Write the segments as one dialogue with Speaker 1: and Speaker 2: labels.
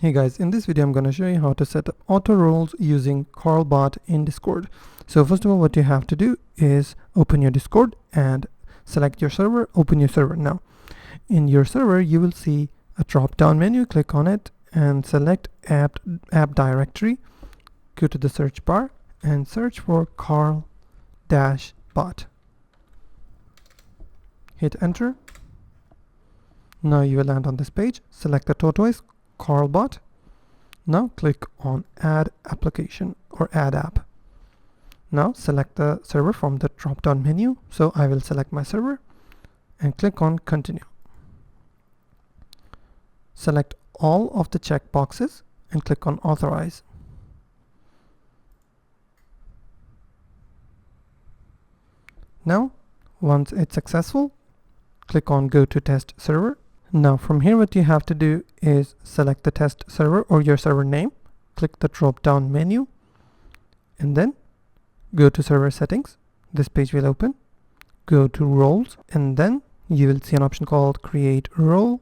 Speaker 1: Hey guys, in this video I'm going to show you how to set up auto roles using CarlBot in Discord. So first of all, what you have to do is open your Discord and select your server, open your server. Now in your server you will see a drop down menu, click on it and select app directory. Go to the search bar and search for CarlBot. Hit enter. Now you will land on this page. Select the tortoise CarlBot. Now click on add application or add app. Now select the server from the drop down menu. So I will select my server and click on continue. Select all of the check boxes and click on authorize. Now once it's successful, click on go to test server. Now from here what you have to do is select the test server or your server name, click the drop down menu and then go to server settings. This page will open. Go to roles and then you will see an option called create role,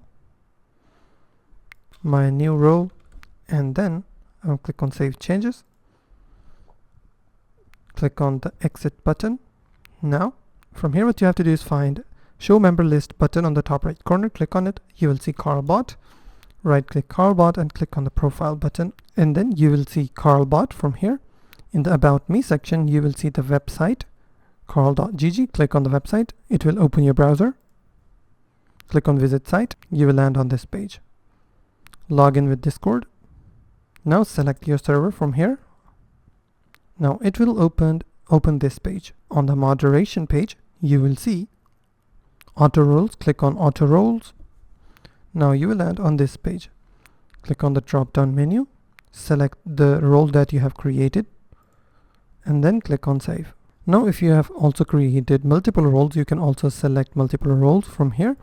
Speaker 1: my new role, and then I'll click on save changes. Click on the exit button. Now from here what you have to do is find show member list button on the top right corner. Click on it. You will see CarlBot. Right click CarlBot and click on the profile button, and then you will see CarlBot. From here in the about me section you will see the website carl.gg. Click on the website. It will open your browser. Click on visit site. You will land on this page. Log in with Discord. Now select your server from here. Now it will open this page. On the moderation page you will see auto roles. Click on auto roles. Now you will land on this page. Click on the drop down menu, select the role that you have created and then click on save. Now if you have also created multiple roles, you can also select multiple roles from here.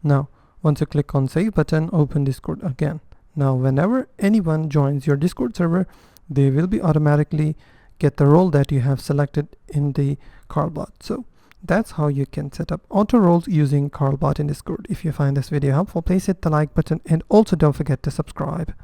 Speaker 1: Now once you click on save button, open Discord again. Now whenever anyone joins your Discord server, they will be automatically get the role that you have selected in the CarlBot. So that's how you can set up auto roles using CarlBot in Discord. If you find this video helpful, please hit the like button and also don't forget to subscribe.